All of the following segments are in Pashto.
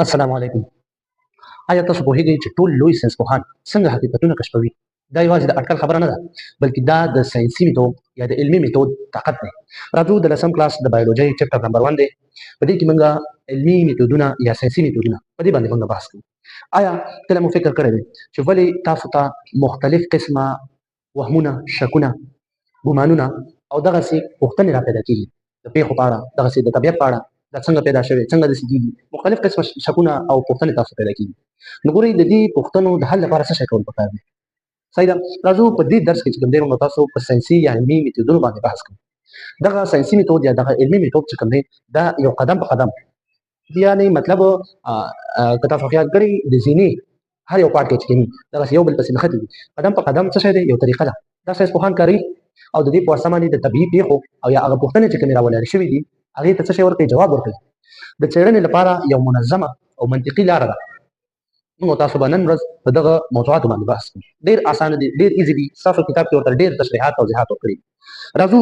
السلام علیکم. آیا تاسو پوهیږئ چې ټول لوی ساینسپوهان څنګه حقیقتونه کشفوي؟ دا یوازې د اټکل خبره نه ده، بلکې دا د ساینسي میتود یا د علمي میتود طاقت دی. راځو د لسم کلاس د بایولوژي چپټر نمبر 1 دی. په دې کې موږ علمي میتودونه یا ساینسي میتودونه په دې باندې موږ بحث کوو. آیا کله مو فکر کړی دی چې ولې تاسو ته مختلف قسمه وهمونه، شکونه، ګمانونه او دغسې پوښتنې را پیدا کېږي د پیښو په اړه، دغسې د طبیعت په اړه، دا څنګه پیدا شوې، څنګه داسې کېږي، مختلف قسمه شکونه او پوښتنې تاسو پیدا کېږي. نو ګورئ د دې پوښتنو د حل لپاره څه شی کول پکار دی؟ صحیح ده. راځو په دې درس کې چې کوم دی موږ تاسو په ساینسي یا علمي میتودونو باندې بحث کوو. دغه ساینسي میتود یا دغه علمي میتود چې کوم دی دا یو قدم په قدم، یعنې مطلب که تاسو خیال کړئ د زینې هر یو پارټ کې چې کوي دغسې یو بل پسې نښتي دي، قدم په قدم څه شی دی؟ یو طریقه ده. دا ساینسپوهان کاروي او د دې په واسطه باندې د طبیعي پیښو او یا هغه پوښتنې چې کومې راولاړې شوي دي هغې ته څه شی ورکوي؟ جواب ورکوي. د څېړنې لپاره یو منظمه او منطقي لاره ده. موږ تاسو به نن ورځ په دغه موضوعاتو باندې بحث کوو. ډېر اسانه دي، ډېر ایزي دي. ستاسو کتاب کې ورته ډېر تشریحات او توضیحات ورکړي. راځو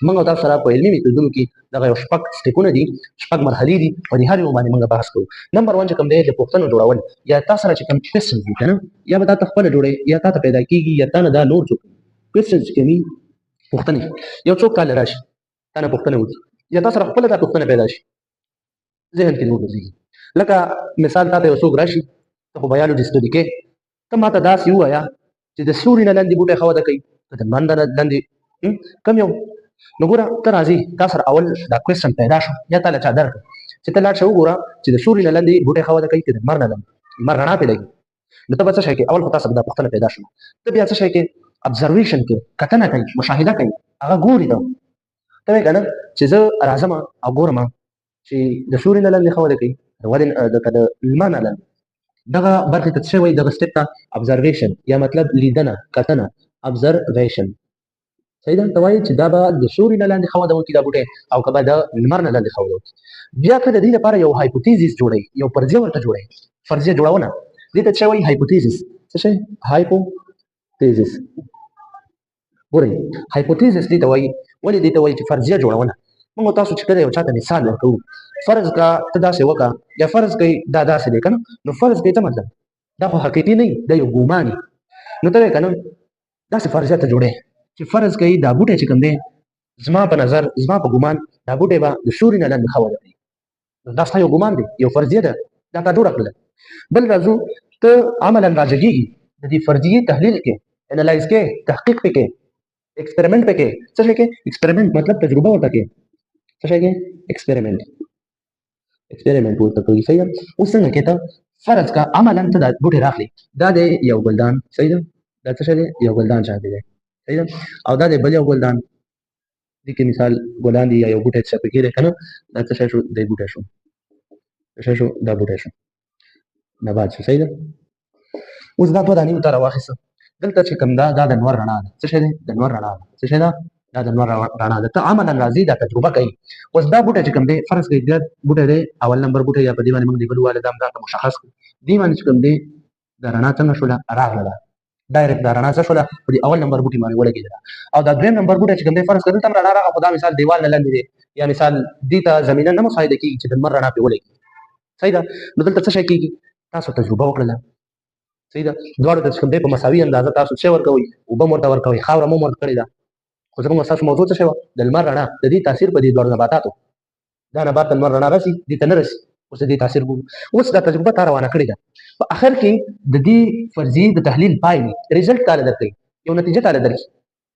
موږ تاسو سره په علمي میتودونو کې دغه یو شپږ سټیپونه دي، شپږ مرحلې دي، په دې هر یو باندې موږ بحث کوو. نمبر 1 چې کوم دی د پوښتنو جوړول، یا تا سره چې کوم کوېسچنز دي که نه، یا به تا ته خپله جوړوې یا تا ته پیدا کېږي یا تا نه دا نور څوک کوېسچنز چې کوي پوښتنې، یو څوک تا له راشي تا نه پوښتنه وکړي یا تا سره خپله دا پوښتنه پیدا شي ذهن کې دې وګرځېږي. لکه مثال تا ته یو څوک راشي، ته خو بایولوجي سټډي کوې، ته ما ته داسې ووایه چې د سیوري نه لاندې بوټی ښه وده کوي که د لمر نه لاندې کوم یو؟ نو ګوره ته راځې تا سره اول دا کوېسچن پیدا شو یا تا له چا درکړه چې ته لاړ شه وګوره چې د سیوري نه لاندې بوټی ښه وده کوي که د لمر نه لاندې، لمر رڼا پرې لګي. نو ته به څه شی کوې؟ اول خو تا سره دا پوښتنه پیدا شوه، ته بیا څه شی کوې؟ ابزرویشن کوې، کتنه کوي، مشاهده کوي، هغه ګوري ته. ته وایې که نه چې زه راځم او ګورم چې د سیوري نه لاندې ښه وده کوي که د لمر نه لاندې. دغه برخې ته څه وایي؟ دغه سټیپ ته ابزرویشن یا مطلب لیدنه، کتنه، ابزرویشن. صحیح ده. ته وایي چې دا به د سیوري نه لاندې ښه وده وکړي دا بوټی او که به د لمر نه لاندې ښه وده وکړي. بیا ته د دې لپاره یو هایپوتیزس جوړوي، یو فرضیه ورته جوړوي، فرضیه جوړونه. دې ته څه وایي؟ هایپوتیزس. څه شی؟ هایپوتیزس. ګورئ هایپوتیزس دې ته وایي. ولې دې ته وایي چې فرضیه جوړونه؟ موږ تاسو چې کله یو چاته مثال ورکوو، فرض کړه ته داسې وکړه یا فرض کوئ دا داسې دی که نه، نو فرض کوئ څه مطلب؟ دا خو حقیقي نه وي، دا یو ګومان وي. نو ته وایې که نه داسې فرضیه ته جوړې چې فرض کوئ دا بوټی چې کوم دی زما په نظر، زما په ګومان دا بوټی به د سیوري نه لاندې ښه وده کوي. دا ستا یو ګومان دی، یو فرضیه ده، دا تا جوړه کړله. بل راځو ته عملا راجګېږي د دې فرضیې تحلیل کې، انالایز کې، تحقیق پې کې، ایکسپریمنټ پې کې. څه شی کې؟ ایکسپریمنټ مطلب تجربه ورته کې. څه شی کې؟ ایکسپریمنټ. ایکسپریمنټ ورته کوي. صحیح ده. اوس څنګه کې ته فرض کا عملا ته دا بوټی راخلې، دا دی یو ګلدان. صحیح ده. دا څه شی دی؟ یو ګلدان شاته دی. صحیح ده. او دا دی بل یو ګلدان، دې کې مثال ګلان دي یا یو بوټی چې پکې دی که نه، دا څه شی شو؟ دی بوټی شو. څه شی شو؟ دا بوټی شو، نبات شو. صحیح ده. اوس دا دوه دانې ورته راواخیسته. دلته چې کوم دا د لمر رڼا ده. څه شی دی؟ د لمر رڼا ده. څه شی ده؟ دا د لمر رڼا ده. ته عملا راځي دا تجربه کوي. اوس دا بوټی چې کوم دی فرض کړئ دا بوټی دی اول نمبر بوټی، یا په دې باندې موږ لیبل وواله دا ته مشخص کړو. دې باندې چې کوم دی دا رڼا څنګه شوله؟ راغله، ډایرکټ دا رڼا څه شوله؟ په دې اول نمبر بوټي باندې ولګېدله. او دا دویم نمبر بوټی چې کوم دی فرض کړئ دلته هم رڼا راغله، خو دا مثال دیوال نه لاندې دی یا مثال دې ته زمینه نه مساعده کېږي چې د لمر رڼا پرې ولګي. صحیح ده. نو دلته څه شی کېږي؟ تاسو تجربه وکړله. صحیح ده. دواړو ته چې کوم دی په مساوي اندازه تاسو څه ورکوئ؟ اوبه هم ورته ورکوئ، خاوره هم ورته کړې ده. خو زموږ ستاسو موضوع څه شی وه؟ د لمر رڼا، د دې تاثیر په دې دواړو نباتاتو. دا نبات ته لمر رڼا رسي، دې ته نه رسي. اوس د دې تاثیر ګورو. اوس دا تجربه تا روانه کړې ده. په اخر کې د دې فرضیې د تحلیل پایلې ریزلټ تاله درکوي، یو نتیجه تاله درکړي.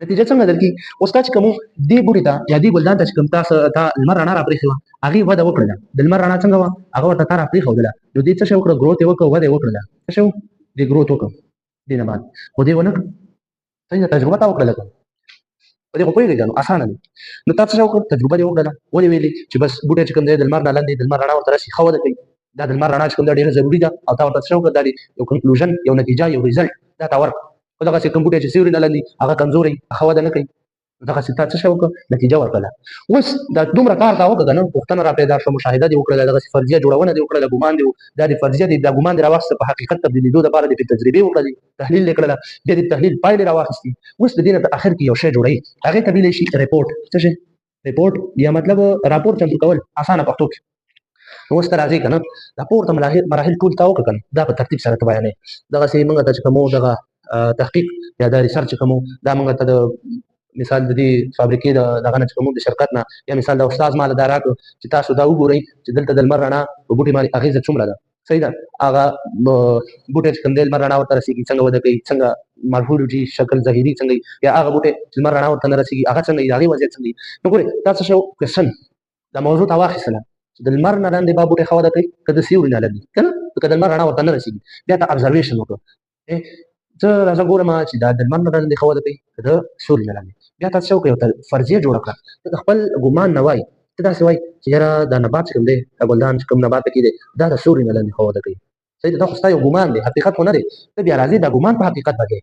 نتیجه څنګه درکړي؟ اوس تا چې کوم دې بوټي ته یا دې ګلدان ته چې کوم تا لمر رڼا راپرېښې وه هغې وده وکړله. د لمر رڼا څنګه وه؟ هغه ورته تا راپرېښودله. نو دې څه شی وکړه؟ ګروت یې وکړه، وده یې وکړله. څه شی و؟ دې ګروت وکړه دې نبات، خو دې ونه کړه. صحیح ده. تجربه تا وکړله که په دې خو پوهېږئ که نو اسانه دی. نو تا څه شی وکړه؟ تجربه دې وکړله. ولې ویلې چې بس بوټی چې کوم دی د لمر نه لاندې د لمر رڼا ورته رسي، ښه وده کوي. دا د لمر رڼا چې کوم دا ډېره ضروري ده او تا ورته څه وکړه؟ دا یو کنکلوژن، یو نتیجه، یو ریزلټ دا تا ورکړه. خو دغسې کوم بوټی چې سیوري نه لاندې هغه کمزوری، ښه وده نه کوي، دغسې تا څه شی وکړه؟ نتیجه ورکړله. اوس دا دومره کار تا وکړه که نه، پوښتنه را پیدا شوه، مشاهده دې وکړله، دغسې فرضیه جوړونه دې وکړله، ګمان دې دا د فرضیه دې دا ګمان دې راواخیسته، په حقیقت تبدیلېدو دپاره دې پرې تجربې وکړلې، تحلیل یې کړله، بیا دې تحلیل پایلې راواخیستې. اوس د دې نه په اخر کې یو شی جوړوي، هغې ته ویلی شي ریپورټ. څه شی؟ ریپورټ یا مطلب راپور چمتو کول، اسانه پښتو کې. نو اوس ته راځي که نه دا پورته مراحل ټول تا وکړه که نه دا په ترتیب سره ته بیانوې دغسې موږ ته چې کوم دغه تحقیق یا دا ریسرچ چې کوم دا موږ ته د مثال د دې فابریکې د دغه نه چې کوم د شرکت نه یا مثال د استاد مال دا راکړو چې تاسو دا وګورئ چې دلته د لمر رڼا په بوټي باندې اغېزه څومره ده صحیح ده هغه بوټی چې کوم دی لمر رڼا ورته رسېږي څنګه وده کوي څنګه مارفولوجي شکل ظاهري څنګه یا هغه بوټی چې لمر رڼا ورته نه رسېږي هغه څنګه د هغې وضعیت څنګه نو ګورئ تاسو شو کوېسچن دا موضوع ته واخیستله چې د لمر نه لاندې به بوټی ښه وده کوي که د سیوري نه لاندې که نه که د لمر رڼا ورته نه رسېږي بیا ته ابزرویشن وکړه زه راځه ګورم چې دا د لمر نه لاندې ښه وده کوي که د سیوري نه لاندې بیا تاسو څه وکړئ یو فرضیه جوړه کړه ته د خپل ګمان نه وایي ته داسې وایي چې یاره دا نبات چې کوم دی دا ګلدان چې کوم نبات پکې دی دا د سیوري نه لاندې ښه وده کوي صحیح ده دا خو ستا یو ګمان دی حقیقت خو نه دی ته بیا راځې دا ګمان په حقیقت بدلې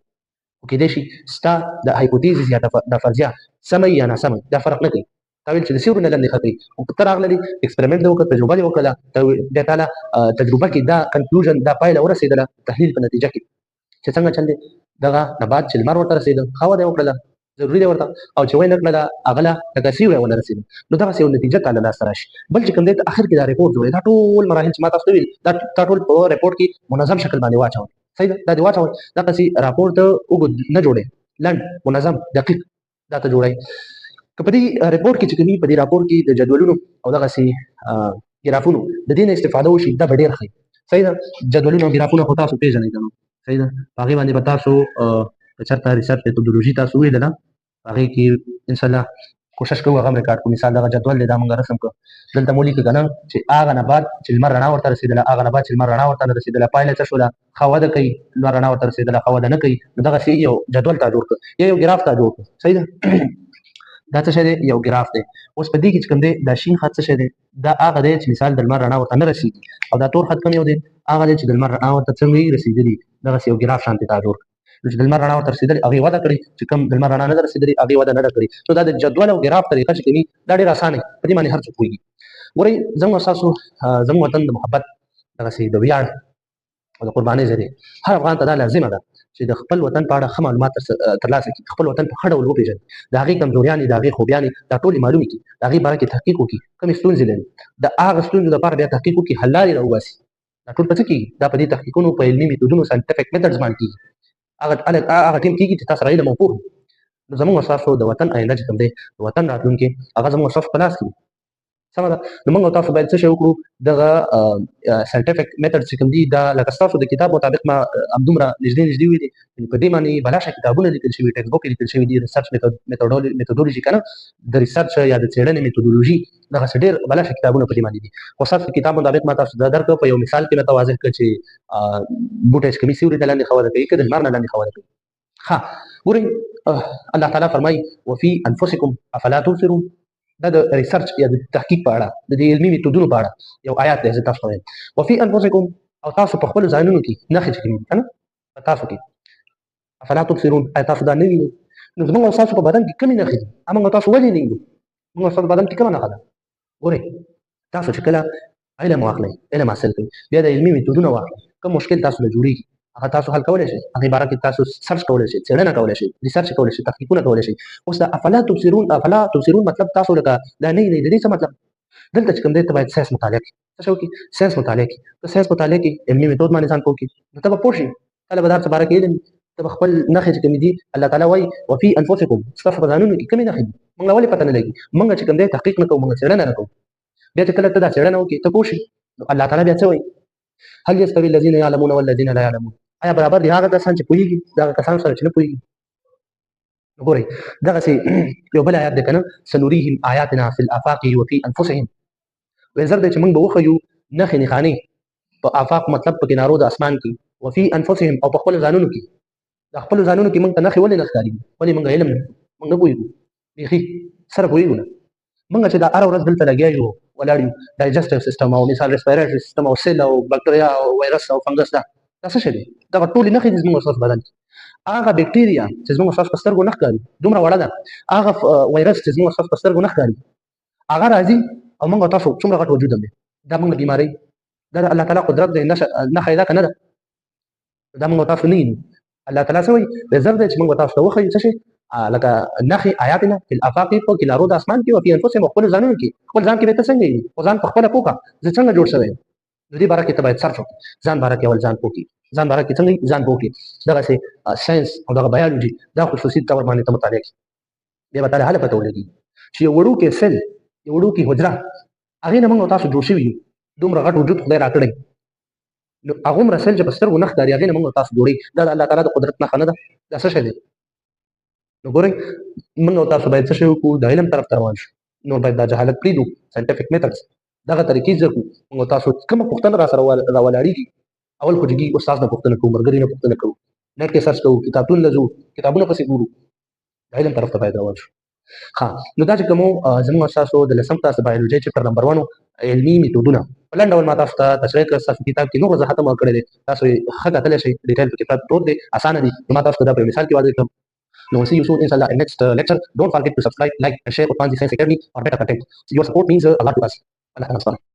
خو کېدای شي ستا د هایپوتیزس یا د فرضیه سمه یا ناسمه دا فرق نه کوي تا ویل چې د سیوري نه لاندې ښه کوي خو ته راغلې اکسپریمنټ دې وکړه تجربه دې وکړله بیا تعالی تجربه کې دا کنکلوژن دا پایله ورسېدله تحلیل په نتیجه کې چې څنګه چل دی دغه نبات چې لمر ورته رسېده ښه وده یې وکړله ضروري دی ورته او چې ونه کړله هغه له لکه سیوری ونه رسېده نو دغسې یو نتیجه تعالی لاسته راشي بل چې کوم دی ته اخر کې دا ریپورټ جوړوي دا ټول مراحل چې ما تاسو ته ویل دا ټول په ریپورټ کې منظم شکل باندې واچوئ صحیح ده دا دې واچوئ دغسې راپورټ ته اوږد نه جوړئ لنډ منظم دقیق دا ته جوړئ که په دې ریپورټ کې چې کومي په دې راپورټ کې د جدولونو او دغسې ګرافونو د دې نه استفاده وشي دا به ډېر ښه صحیح ده جدولونه او ګرافونه خو تاسو پېژنئ که نه صحیح ده په هغې باندې به تاسو که چېرته ریسرچ میتودولوژي تاسو ویله ده په هغې کې انشاءالله کوشش کوو هغه هم ریکارډ کړو مثال دغه جدول دی دا مونږ رسم کړو دلته مو لیکه که نه چې هغه نبات چې لمر رڼا ورته رسېدله هغه نبات چې لمر رڼا ورته نه رسېدله پایله څه شوله ښه وده کوي لمر رڼا ورته رسېدله ښه وده نه کوي نو دغسې یو جدول تا جوړ کړه یا یو ګراف تا جوړ کړه صحیح ده دا څه شی دی یو ګراف دی اوس په دې کې چې کوم دی دا شین خط څه شی دی دا هغه دی چې مثال د لمر رڼا ورته نه رسېږي او دا تور خط کوم یو دی هغه دی چې د لمر رڼا ورته څنګه رسېدلي دغسې یو ګراف شانتې تا جوړ کړه نو چې د لمر رڼا ورته رسېدلې هغې وده کړې چې کوم د لمر رڼا نه ده رسېدلې هغې وده نه ده کړې نو دا د جدول او ګراف طریقه چې کوي دا ډېره اسانه ده په دې باندې هر څوک پوهېږي ګورئ زموږ ستاسو زموږ وطن د محبت دغسې د ویاړ او د قربانۍ ځای دی هر افغان ته دا لازمه ده چې د خپل وطن په اړه ښه معلومات ترلاسه کړي خپل وطن په ښه ډول وپېژني د هغې کمزوریانې د هغې خوبیانې دا ټولې معلومې کړي د هغې باره کې تحقیق وکړي کومې ستونزې لري د هغه ستونزو دپاره بیا تحقیق وکړي حل لارې راوباسي دا ټول په څه کېږي دا په دې تحقیقونو په علمي میتودونو ساینټفک میتډز باندې کېږي هغه ټیم کېږي چې تاسو سره علم او پوهه نو زموږ ستاسو د وطن آینده چې کوم دی د وطن راتلونکی هغه زموږ ستاسو په لاس کې دی سمه ده نو موږ تاسو باید څه شی وکړو دغه ساینټفک میتډ چې کوم دي دا لکه ستاسو د کتاب مطابق ما همدومره نږدې ویلي په دې باندې بلاشه کتابونه لیکل شوي ټیکسټ بک لیکل شوي دي ریسرچ میتودولوژي که نه د ریسرچ یا د څېړنې میتودولوژي دغسې ډېر بلاشه کتابونه په دې باندې دي خو ستاسو کتاب مطابق ما تاسو دا درکړه په یو مثال کې مې ته واضح کړه چې بوټی چې کومي سیوري ته لاندې ښه وده کوي که د لمر نه لاندې ښه وده کوي ښه ګورئ الله تعالی فرمایي وفي انفسکم افلا تبصرون دا د ریسرچ یا د تحقیق په اړه د دې علمي میتودونو په اړه یو آیات دی زه تاسو ته وایم وفي انفسکم او تاسو په خپلو ځانونو کې نښې چې کومې دي که نه په تاسو کې افلا تبصرون ایا تاسو دا نه وینئ نو زموږ او ستاسو په بدن کې کومې نښې دي موږ او تاسو ولې نه وینو موږ او ستاسو بدن کې کومه نښه ده ګورئ تاسو چې کله علم واخلئ علم حاصل کړئ بیا د علمي میتودونه واخلئ کوم مشکل تاسو له جوړېږي هغه تاسو حل کولی شئ هغې باره کې تاسو سرچ کولی شئ څېړنه کولی شئ ریسرچ کولی شئ تحقیقونه کولی شئ اوس د افلا تبصرون مطلب تاسو لکه دا نه وینئ د دې څه مطلب دلته چې کوم دی ته باید ساینس مطالعه کړي څه شی وکړي ساینس مطالعه کړي که ساینس مطالعه کړي علمي میتود باندې ځان پوه کړي نو ته به پوه شې کله به د هر څه باره کې علم ته به خپل نښې چې کومې دي الله تعالی وایي وفي انفسکم ستاسو په ځانونو کې کومې نښې دي موږ له ولې پته نه لګي موږ چې کوم دی تحقیق نه کوو موږ څېړنه نه کوو بیا چې کله ته دا څېړنه وکړې ته پوه شې نو الله تعالی بیا څه وایي هل یستوي الذین یعلمون والذین لا یعلمون آیا برابر دي هغه کسان چې پوهېږي دغه کسان سره چې نه پوهېږي ګورئ دغسې یو بل آیات دی که نه سنوریهم آیاتنا فی الآفاق وفي انفسهم وایي زر دی چې موږ به وښیو نښې نښانې په آفاق مطلب په کنارو د اسمان کې وفي انفسهم او په خپلو ځانونو کې د خپلو ځانونو کې موږ ته نښې ولې نه ښکارېږي ولې موږ علم موږ نه پوهېږو بیخي سره پوهېږو نه موږ چې دا هره ورځ دلته لګیا یو ولاړ یو ډایجسټیو سیسټم او مثال ریسپیریټري سیسټم او سیل او بکټریا او وایرس او فنګس دا څه شی دی دغه ټولې نښې دي زموږ ستاسو بدن کې هغه بکټیریا چې زموږ ستاسو په سترګو نه ښکاري دومره وړه ده هغه وایرس چې زموږ ستاسو په سترګو نه ښکاري هغه راځي او موږ تاسو څومره غټ وجود هم دی دا موږ بیمارۍ دا د الله تعالی قدرت دی نښه یې ده که نه ده دا موږ تاسو نه وینو الله تعالی څه وایي د زر دی چې موږ تاسو ته وښیو څه شی لکه نښې آیاتنا فی الافاق په کلارو د اسمان کې او فی انفسهم خپل ځانونو کې خپل ځان کې به ته څنګه یې خو ځان په خپله پوه کړه زه څنګه جوړ شوی یم نو دې باره کې ته باید سرچ وکړې ځان باره کې اول ځان پوه کړي ځان باره کې څنګه ځان پوه کړي دغسې ساینس او دغه بایولوژي دا خصوصي طور باندې ته مطالعه کړي بیا به تا له حاله پته ولګي چې یو وړوکی سیل یو وړوکې حجره هغې نه موږ او تاسو جوړ شوي یو دومره غټ وجود خدای راکړی نو هغومره سیل چې په سترګو نه ښکاري هغې نه موږ او تاسو جوړې دا د الله تعالی د قدرت نښه نه ده دا څه شی دی نو ګورئ موږ او تاسو باید څه شی وکړو د علم طرف ته روان شو نور باید دا جهالت پرېږدو ساینټفک میتډز دغه طریقې زده کړو موږ او تاسو کومه پوښتنه را سره راولاړېږي اول خو جګي استاد نه پوښتنه کوو ملګري نه پوښتنه کوو نیټ کې سرچ کوو کتابتون له ځو کتابونه پسې ګورو د علم طرف ته باید روان شو ښه نو دا چې کومو زموږ ستاسو د لسم کلاس د بایولوژي چپټر نمبر 1 علمي میتودونه په لنډ ډول ما تاسو ته تشریح کړه ستاسو کتاب کې نور وضاحت هم کړی دی تاسو یې ښه کتلی شئ ډیټیل په کتاب پروت دی اسانه دی نو ما تاسو ته دا په مثال کې واضح کړم No, we'll see you soon, inshallah, in next lecture. Don't forget to subscribe, like, and share Utman Science Academy for better content. Your support means a lot to us. Allah